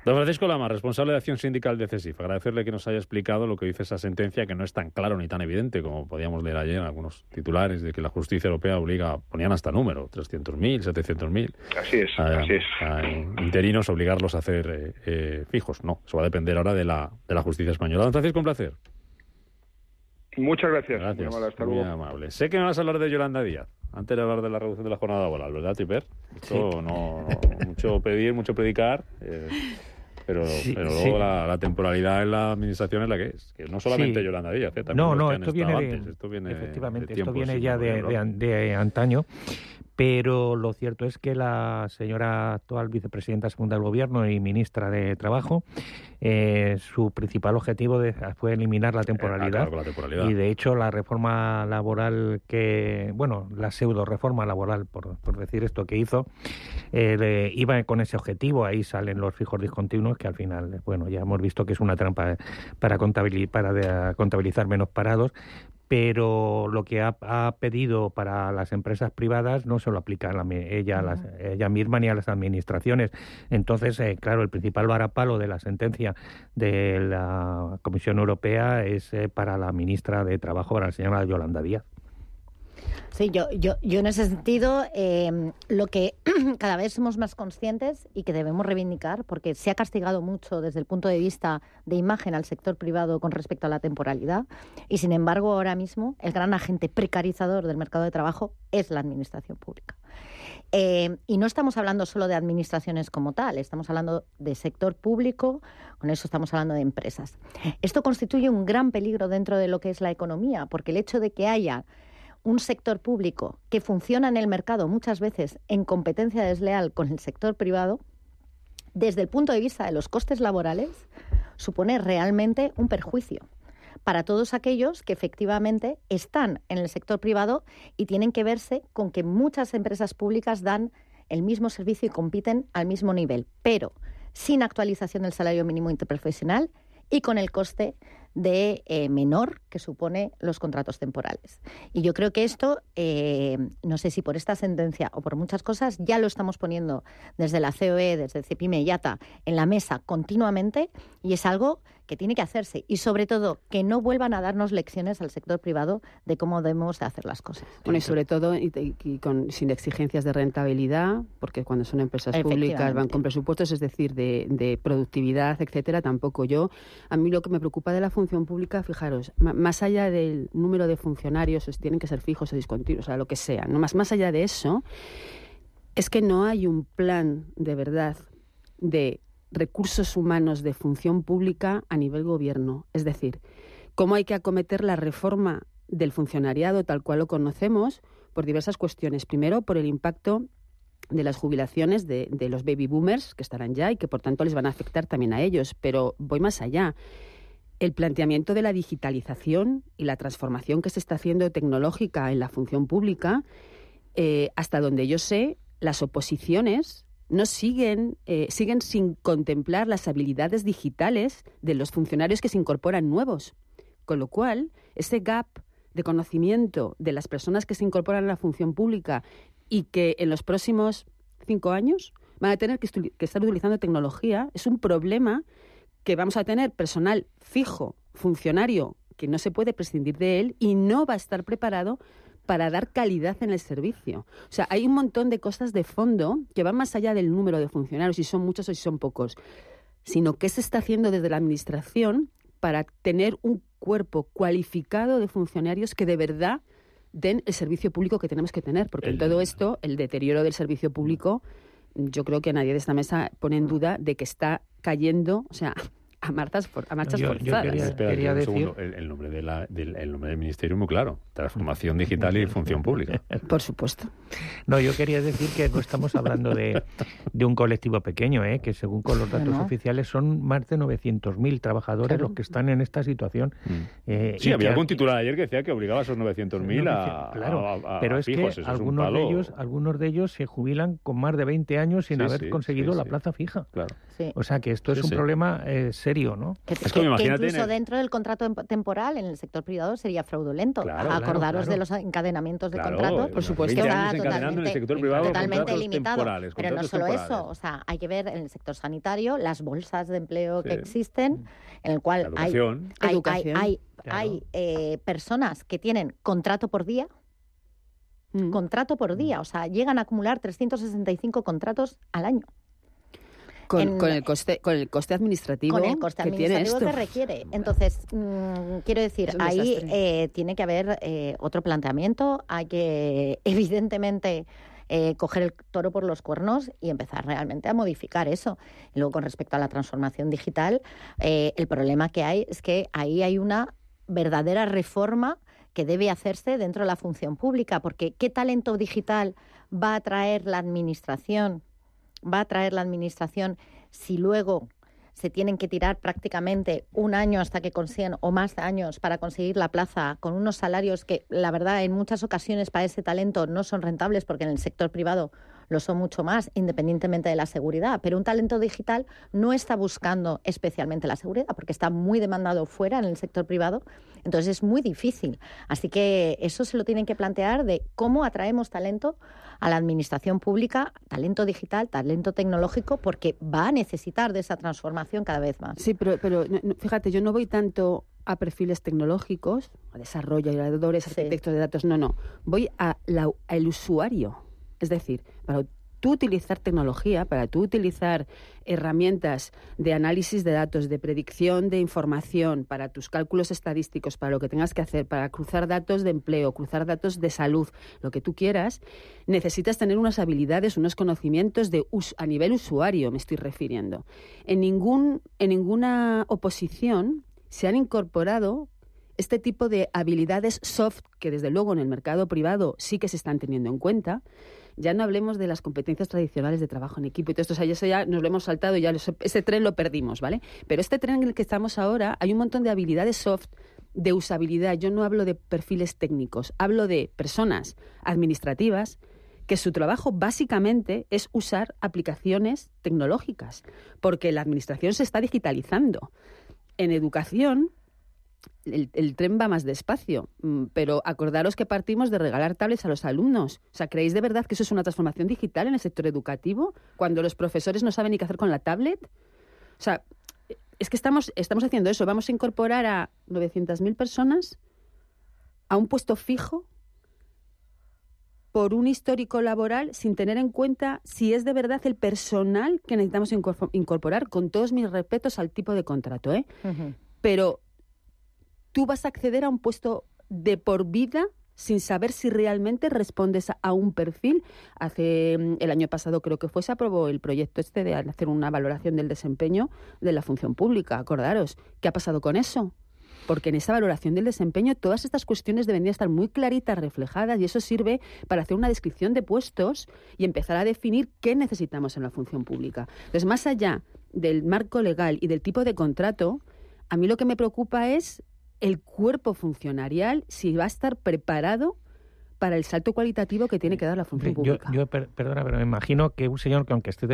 Don Francisco Lama, responsable de Acción Sindical de CESIF, agradecerle que nos haya explicado lo que dice esa sentencia, que no es tan claro ni tan evidente como podíamos leer ayer en algunos titulares, de que la justicia europea ponían hasta número, 300.000, 700.000. Así es. A interinos, obligarlos a hacer fijos. No, eso va a depender ahora de la justicia española. Don Francisco, un placer. Muchas gracias. Gracias. Hasta muy luego. Amable. Sé que me vas a hablar de Yolanda Díaz, antes de hablar de la reducción de la jornada laboral, ¿verdad, Triper? Esto no mucho pedir, mucho predicar. Pero luego la temporalidad en la administración es la que es. Que no solamente Yolanda Díaz, también esto viene efectivamente, esto viene ya de antaño. Pero lo cierto es que la señora actual vicepresidenta segunda del Gobierno y ministra de Trabajo, su principal objetivo fue eliminar la temporalidad. Y de hecho la reforma laboral la pseudo reforma laboral, por decir esto, que hizo, iba con ese objetivo. Ahí salen los fijos discontinuos, que al final, ya hemos visto que es una trampa para contabilizar menos parados. Pero lo que ha pedido para las empresas privadas no se lo aplica ella misma ni a las administraciones. Entonces, claro, el principal varapalo de la sentencia de la Comisión Europea es para la ministra de Trabajo, para la señora Yolanda Díaz. Sí, yo en ese sentido, lo que cada vez somos más conscientes y que debemos reivindicar, porque se ha castigado mucho desde el punto de vista de imagen al sector privado con respecto a la temporalidad, y sin embargo ahora mismo el gran agente precarizador del mercado de trabajo es la administración pública. Y no estamos hablando solo de administraciones como tal, estamos hablando de sector público, con eso estamos hablando de empresas. Esto constituye un gran peligro dentro de lo que es la economía, porque el hecho de que haya un sector público que funciona en el mercado muchas veces en competencia desleal con el sector privado, desde el punto de vista de los costes laborales, supone realmente un perjuicio para todos aquellos que efectivamente están en el sector privado y tienen que verse con que muchas empresas públicas dan el mismo servicio y compiten al mismo nivel, pero sin actualización del salario mínimo interprofesional y con el coste menor que supone los contratos temporales. Y yo creo que esto, no sé si por esta sentencia o por muchas cosas, ya lo estamos poniendo desde la COE, desde Cepime y IATA en la mesa continuamente, y es algo que tiene que hacerse, y sobre todo que no vuelvan a darnos lecciones al sector privado de cómo debemos de hacer las cosas. Bueno, y sobre todo sin exigencias de rentabilidad, porque cuando son empresas públicas van con presupuestos, es decir, de productividad, etcétera, tampoco. A mí lo que me preocupa de la función pública, fijaros, más allá del número de funcionarios, tienen que ser fijos o discontinuos, o sea, lo que sea, ¿no? Más allá de eso, es que no hay un plan de verdad de recursos humanos de función pública a nivel gobierno. Es decir, cómo hay que acometer la reforma del funcionariado tal cual lo conocemos por diversas cuestiones. Primero, por el impacto de las jubilaciones de los baby boomers, que estarán ya y que por tanto les van a afectar también a ellos. Pero voy más allá. El planteamiento de la digitalización y la transformación que se está haciendo tecnológica en la función pública, hasta donde yo sé, las oposiciones no siguen sin contemplar las habilidades digitales de los funcionarios que se incorporan nuevos. Con lo cual, ese gap de conocimiento de las personas que se incorporan a la función pública y que en los próximos 5 años van a tener que estar utilizando tecnología, es un problema que vamos a tener personal fijo, funcionario, que no se puede prescindir de él y no va a estar preparado para dar calidad en el servicio. O sea, hay un montón de cosas de fondo que van más allá del número de funcionarios, si son muchos o si son pocos, sino qué se está haciendo desde la Administración para tener un cuerpo cualificado de funcionarios que de verdad den el servicio público que tenemos que tener, porque en todo esto, el deterioro del servicio público, yo creo que nadie de esta mesa pone en duda de que está cayendo, o sea, a marchas forzadas. Yo quería decir... El nombre del ministerio es muy claro: transformación digital y función pública. Por supuesto. No, yo quería decir que no estamos hablando de un colectivo pequeño, que según con los datos oficiales son más de 900.000 trabajadores los que están en esta situación. Sí, había algún titular ayer que decía que obligaba a esos 900.000 a pero es fijos. que algunos de ellos se jubilan con más de 20 años sin haber conseguido la plaza fija. Claro. Sí. O sea que esto es un problema serio, ¿no? Que incluso dentro del contrato temporal en el sector privado sería fraudulento. Acordaros de los encadenamientos de contratos. Por supuesto. Está totalmente limitado. Pero no solo eso, o sea, hay que ver en el sector sanitario las bolsas de empleo que existen, en el cual hay personas que tienen contrato por día, o sea, llegan a acumular 365 contratos al año. Con el coste administrativo, que requiere. Entonces, quiero decir, ahí tiene que haber otro planteamiento. Hay que, evidentemente, coger el toro por los cuernos y empezar realmente a modificar eso. Y luego, con respecto a la transformación digital, el problema que hay es que ahí hay una verdadera reforma que debe hacerse dentro de la función pública, porque ¿qué talento digital va a traer la administración? Si luego se tienen que tirar prácticamente un año hasta que consigan, o más años para conseguir la plaza, con unos salarios que, la verdad, en muchas ocasiones para ese talento no son rentables, porque en el sector privado lo son mucho más, independientemente de la seguridad. Pero un talento digital no está buscando especialmente la seguridad, porque está muy demandado fuera, en el sector privado. Entonces es muy difícil. Así que eso se lo tienen que plantear, de cómo atraemos talento a la administración pública, talento digital, talento tecnológico, porque va a necesitar de esa transformación cada vez más. Sí, pero fíjate, yo no voy tanto a perfiles tecnológicos, a desarrolladores, arquitectos de datos, no. Voy al usuario. Es decir, para tú utilizar tecnología, para tú utilizar herramientas de análisis de datos, de predicción de información, para tus cálculos estadísticos, para lo que tengas que hacer, para cruzar datos de empleo, cruzar datos de salud, lo que tú quieras, necesitas tener unas habilidades, unos conocimientos a nivel usuario, me estoy refiriendo. En ninguna oposición se han incorporado este tipo de habilidades soft, que desde luego en el mercado privado sí que se están teniendo en cuenta. Ya no hablemos de las competencias tradicionales de trabajo en equipo y todo esto, o sea, eso ya nos lo hemos saltado, ya ese tren lo perdimos, ¿vale? Pero este tren en el que estamos ahora, hay un montón de habilidades soft, de usabilidad. Yo no hablo de perfiles técnicos, hablo de personas administrativas que su trabajo básicamente es usar aplicaciones tecnológicas, porque la administración se está digitalizando. En educación, el tren va más despacio, pero acordaros que partimos de regalar tablets a los alumnos. O sea, ¿creéis de verdad que eso es una transformación digital en el sector educativo? Cuando los profesores no saben ni qué hacer con la tablet. O sea, es que estamos haciendo eso. Vamos a incorporar a 900.000 personas a un puesto fijo por un histórico laboral sin tener en cuenta si es de verdad el personal que necesitamos incorporar, con todos mis respetos al tipo de contrato, ¿eh? Uh-huh. Pero tú vas a acceder a un puesto de por vida sin saber si realmente respondes a un perfil. El año pasado creo que se aprobó el proyecto de hacer una valoración del desempeño de la función pública. Acordaros, ¿qué ha pasado con eso? Porque en esa valoración del desempeño todas estas cuestiones deberían estar muy claritas, reflejadas, y eso sirve para hacer una descripción de puestos y empezar a definir qué necesitamos en la función pública. Entonces, más allá del marco legal y del tipo de contrato, a mí lo que me preocupa es el cuerpo funcionarial, si va a estar preparado para el salto cualitativo que tiene que dar la función pública. Perdona, pero me imagino que un señor que, aunque esté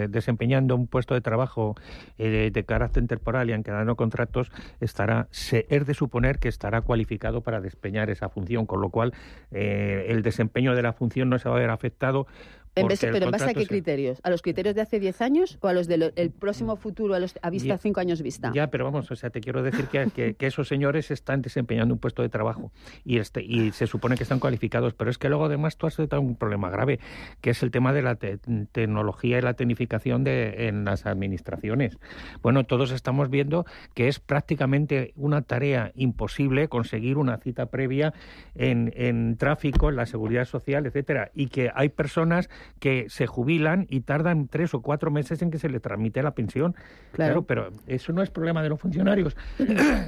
desempeñando un puesto de trabajo de carácter temporal y aunque dando contratos, es de suponer que estará cualificado para desempeñar esa función, con lo cual el desempeño de la función no se va a ver afectado. ¿Pero en base a qué criterios? ¿A los criterios de hace 10 años o a los del próximo futuro, a vista 5 años vista? Ya, pero vamos, o sea, te quiero decir que esos señores están desempeñando un puesto de trabajo y se supone que están cualificados, pero es que luego además tú has tenido un problema grave, que es el tema de la tecnología y la tecnificación en las administraciones. Bueno, todos estamos viendo que es prácticamente una tarea imposible conseguir una cita previa en tráfico, en la seguridad social, etcétera, y que hay personas que se jubilan y tardan 3 o 4 meses en que se les transmite la pensión. Claro, pero eso no es problema de los funcionarios.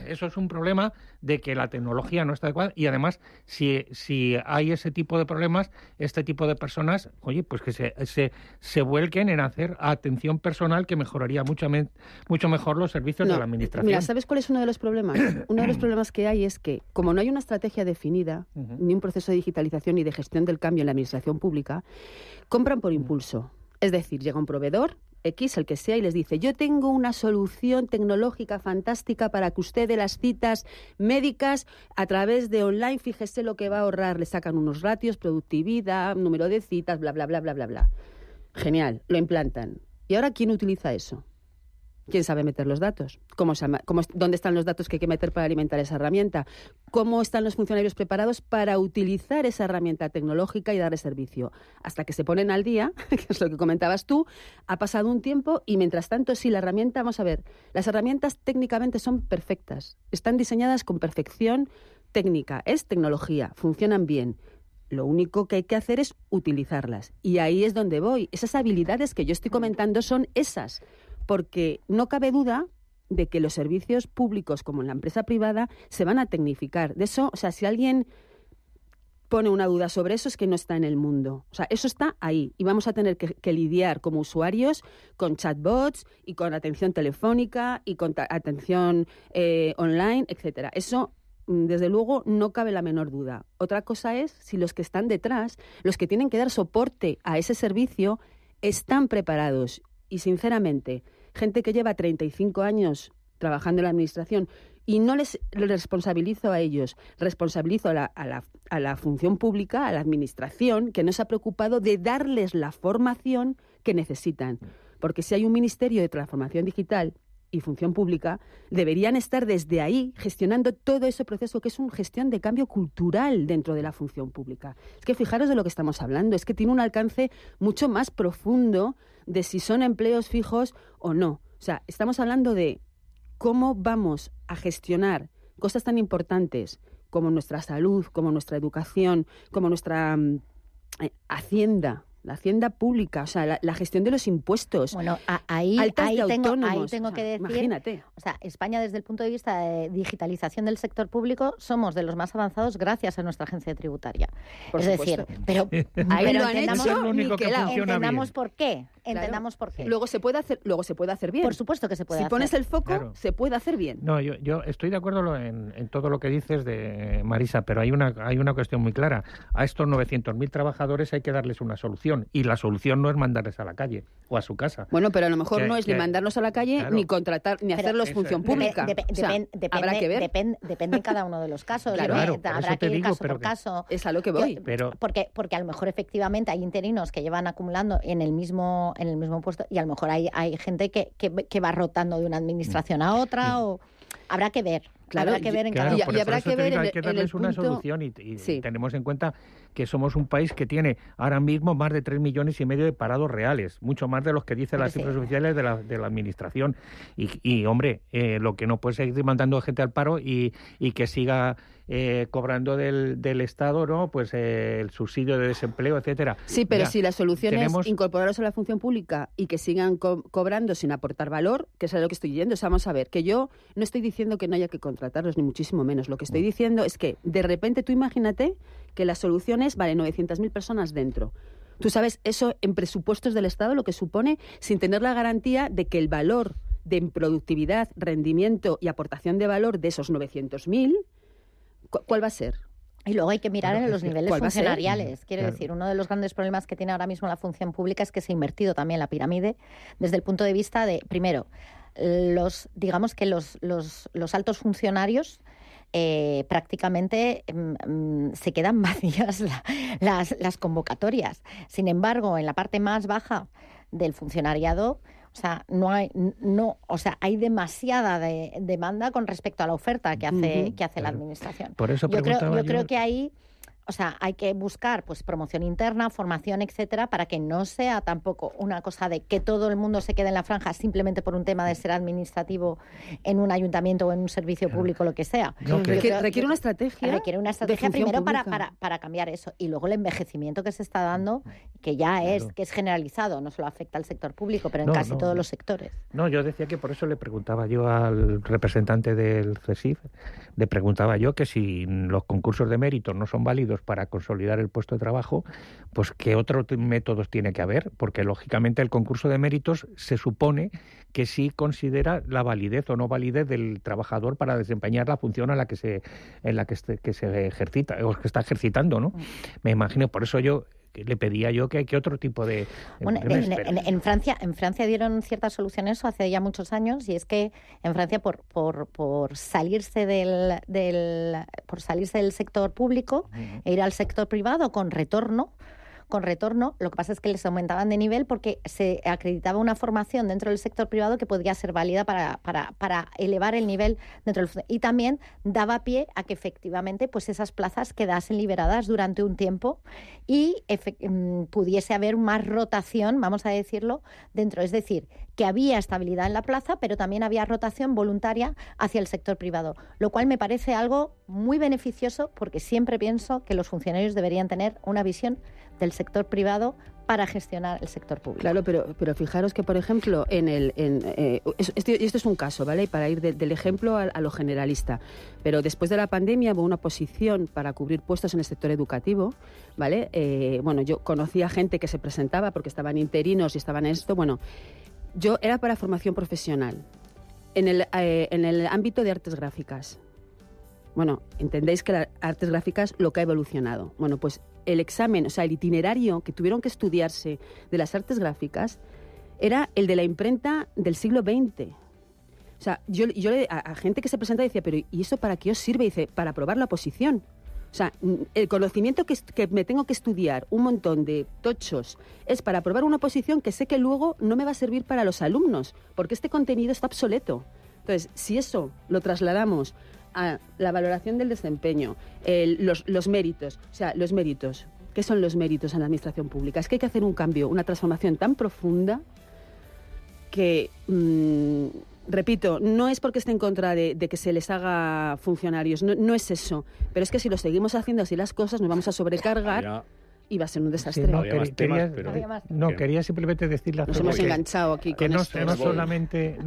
Eso es un problema de que la tecnología no está adecuada y además si hay ese tipo de problemas, este tipo de personas, oye, pues que se vuelquen en hacer atención personal, que mejoraría mucho mejor los servicios de la administración. Mira, ¿sabes cuál es uno de los problemas? Uno de los problemas que hay es que, como no hay una estrategia definida, ni un proceso de digitalización ni de gestión del cambio en la administración pública, compran por impulso. Es decir, llega un proveedor X, el que sea, y les dice: yo tengo una solución tecnológica fantástica para que usted dé las citas médicas a través de online, fíjese lo que va a ahorrar. Le sacan unos ratios, productividad, número de citas, bla, bla, bla, bla, bla, bla. Genial, lo implantan. ¿Y ahora quién utiliza eso? ¿Quién sabe meter los datos? ¿Dónde están los datos que hay que meter para alimentar esa herramienta? ¿Cómo están los funcionarios preparados para utilizar esa herramienta tecnológica y darle servicio? Hasta que se ponen al día, que es lo que comentabas tú, ha pasado un tiempo y mientras tanto, sí, la herramienta, vamos a ver, las herramientas técnicamente son perfectas, están diseñadas con perfección técnica, es tecnología, funcionan bien. Lo único que hay que hacer es utilizarlas. Y ahí es donde voy. Esas habilidades que yo estoy comentando son esas, porque no cabe duda de que los servicios públicos, como en la empresa privada, se van a tecnificar. De eso, o sea, si alguien pone una duda sobre eso, es que no está en el mundo. O sea, eso está ahí. Y vamos a tener que lidiar como usuarios con chatbots y con atención telefónica y con atención online, etcétera. Eso, desde luego, no cabe la menor duda. Otra cosa es si los que están detrás, los que tienen que dar soporte a ese servicio, están preparados. Y, sinceramente, gente que lleva 35 años trabajando en la administración, y no les responsabilizo a ellos, responsabilizo a la función pública, a la administración, que no se ha preocupado de darles la formación que necesitan. Porque si hay un Ministerio de Transformación Digital y Función Pública, deberían estar desde ahí gestionando todo ese proceso que es una gestión de cambio cultural dentro de la función pública. Es que fijaros de lo que estamos hablando, es que tiene un alcance mucho más profundo de si son empleos fijos o no. O sea, estamos hablando de cómo vamos a gestionar cosas tan importantes como nuestra salud, como nuestra educación, como nuestra hacienda, la hacienda pública, o sea, la gestión de los impuestos. Bueno, ahí tengo que decir, imagínate. O sea, España, desde el punto de vista de digitalización del sector público, somos de los más avanzados gracias a nuestra agencia tributaria. Por supuesto. Decir, pero ahí lo han entendamos, hecho, entendamos por qué. Entendamos por qué. Luego se puede hacer bien. Por supuesto que se puede hacer. Si pones el foco, claro, se puede hacer bien. No, yo estoy de acuerdo en todo lo que dices, de Marisa, pero hay una cuestión muy clara. A estos 900.000 trabajadores hay que darles una solución, y la solución no es mandarles a la calle o a su casa. Bueno, pero a lo mejor no es ni mandarlos a la calle, claro, ni contratar, ni hacerlos función pública. Habrá que ver. Depende en cada uno de los casos. Claro, habrá que ir caso por caso. Es a lo que voy. Porque a lo mejor efectivamente hay interinos que llevan acumulando en el mismo puesto, y a lo mejor hay gente que va rotando de una administración a otra, o habrá que ver. Claro, habrá que ver en cada y habrá que ver hay que darles una solución, y sí, tenemos en cuenta que somos un país que tiene ahora mismo más de 3,5 millones de parados reales, mucho más de los que dicen las cifras oficiales de la administración. Y hombre, lo que no puede seguir mandando gente al paro y que siga cobrando del Estado, ¿no? Pues el subsidio de desempleo, etcétera. Sí, pero si la solución es incorporarlos a la función pública y que sigan cobrando sin aportar valor, que es a lo que estoy yendo. O sea, vamos a ver, que yo no estoy diciendo que no haya que contratarlos, ni muchísimo menos. Lo que estoy diciendo es que, de repente, tú imagínate que la solución es, 900.000 personas dentro. Tú sabes eso en presupuestos del Estado, lo que supone, sin tener la garantía de que el valor de productividad, rendimiento y aportación de valor de esos 900.000, ¿cuál va a ser? Y luego hay que mirar en los niveles funcionariales. Quiero decir, uno de los grandes problemas que tiene ahora mismo la función pública es que se ha invertido también la pirámide desde el punto de vista de, primero, digamos que los altos funcionarios prácticamente se quedan vacías las convocatorias. Sin embargo, en la parte más baja del funcionariado, o sea, hay demasiada demanda con respecto a la oferta que hace la administración. Por eso yo creo que ahí, o sea, hay que buscar pues promoción interna, formación, etcétera, para que no sea tampoco una cosa de que todo el mundo se quede en la franja simplemente por un tema de ser administrativo en un ayuntamiento o en un servicio público, lo que sea. Requiere una estrategia. Requiere una estrategia primero para cambiar eso, y luego el envejecimiento que se está dando, que ya que es generalizado, no solo afecta al sector público, pero en casi todos los sectores. No, yo decía que por eso le preguntaba yo al representante del CESIF, le preguntaba yo que si los concursos de mérito no son válidos para consolidar el puesto de trabajo, pues qué otros métodos tiene que haber, porque lógicamente el concurso de méritos se supone que sí considera la validez o no validez del trabajador para desempeñar la función en la que se ejercita o que está ejercitando, ¿no? Me imagino, por eso yo le pedía yo que otro tipo de... Bueno, en Francia dieron ciertas soluciones hace ya muchos años, y es que en Francia por salirse del sector público e ir al sector privado con retorno, con retorno. Lo que pasa es que les aumentaban de nivel porque se acreditaba una formación dentro del sector privado que podía ser válida para elevar el nivel dentro del... Y también daba pie a que efectivamente pues esas plazas quedasen liberadas durante un tiempo y pudiese haber más rotación, vamos a decirlo, dentro. Es decir, que había estabilidad en la plaza, pero también había rotación voluntaria hacia el sector privado, lo cual me parece algo muy beneficioso porque siempre pienso que los funcionarios deberían tener una visión del sector privado para gestionar el sector público. Claro, pero fijaros que, por ejemplo, esto es un caso, ¿vale? Para ir del ejemplo a lo generalista. Pero después de la pandemia hubo una oposición para cubrir puestos en el sector educativo, ¿vale? Yo conocía gente que se presentaba porque estaban interinos y estaban en esto. Bueno, yo era para formación profesional en el ámbito de artes gráficas. Bueno, entendéis que las artes gráficas lo que ha evolucionado. Bueno, pues el examen, o sea, el itinerario que tuvieron que estudiarse de las artes gráficas era el de la imprenta del siglo XX. O sea, yo a gente que se presenta decía, pero ¿y eso para qué os sirve? Y dice, para aprobar la oposición. O sea, el conocimiento que me tengo que estudiar, un montón de tochos, es para aprobar una oposición que sé que luego no me va a servir para los alumnos, porque este contenido está obsoleto. Entonces, si eso lo trasladamos a la valoración del desempeño, los méritos, o sea, los méritos. ¿Qué son los méritos en la administración pública? Es que hay que hacer un cambio, una transformación tan profunda que, repito, no es porque esté en contra de que se les haga funcionarios, no es eso, pero es que si lo seguimos haciendo así las cosas nos vamos a sobrecargar y va a ser un desastre. Sí, quería simplemente decirle a nos hemos enganchado aquí que no solamente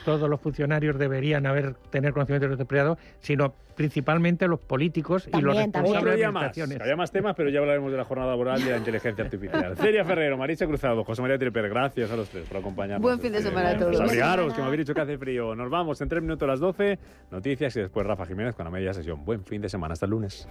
todos los funcionarios deberían tener conocimiento del sector privado, sino principalmente los políticos y los responsables de administraciones. Había más temas, pero ya hablaremos de la jornada laboral y de la inteligencia artificial. Celia Ferrero, Marisa Cruzado, José María Triper, gracias a los tres por acompañarnos. Buen fin de semana a todos. Abrigaros, que me habéis dicho que hace frío. Nos vamos en 3 minutos a las 12. Noticias y después Rafa Jiménez con la media sesión. Buen fin de semana. Hasta el lunes.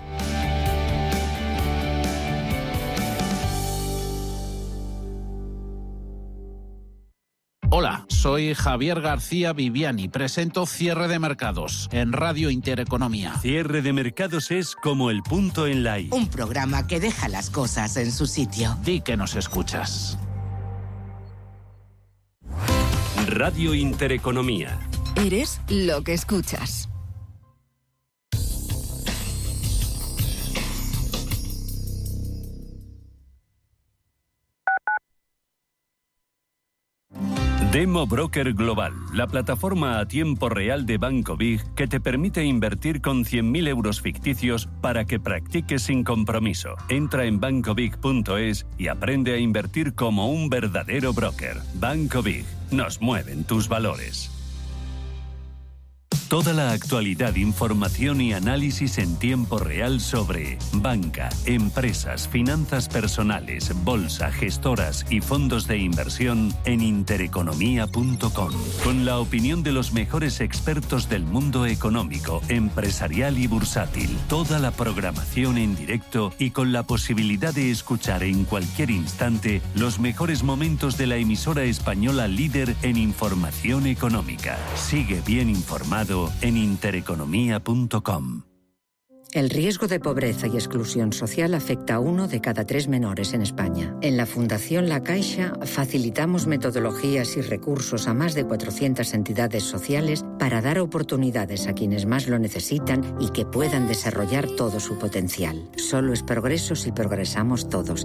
Hola, soy Javier García Viviani. Presento Cierre de Mercados en Radio Intereconomía. Cierre de Mercados es como el punto en la I. Un programa que deja las cosas en su sitio. Di que nos escuchas. Radio Intereconomía. Eres lo que escuchas. Demo Broker Global, la plataforma a tiempo real de Banco Big que te permite invertir con 100.000 euros ficticios para que practiques sin compromiso. Entra en bancobig.es y aprende a invertir como un verdadero broker. Banco Big, nos mueven tus valores. Toda la actualidad, información y análisis en tiempo real sobre banca, empresas, finanzas personales, bolsa, gestoras y fondos de inversión en intereconomía.com. Con la opinión de los mejores expertos del mundo económico, empresarial y bursátil. Toda la programación en directo y con la posibilidad de escuchar en cualquier instante los mejores momentos de la emisora española líder en información económica. Sigue bien informado en intereconomía.com. El riesgo de pobreza y exclusión social afecta a 1 de cada 3 menores en España. En la Fundación La Caixa facilitamos metodologías y recursos a más de 400 entidades sociales para dar oportunidades a quienes más lo necesitan y que puedan desarrollar todo su potencial. Solo es progreso si progresamos todos.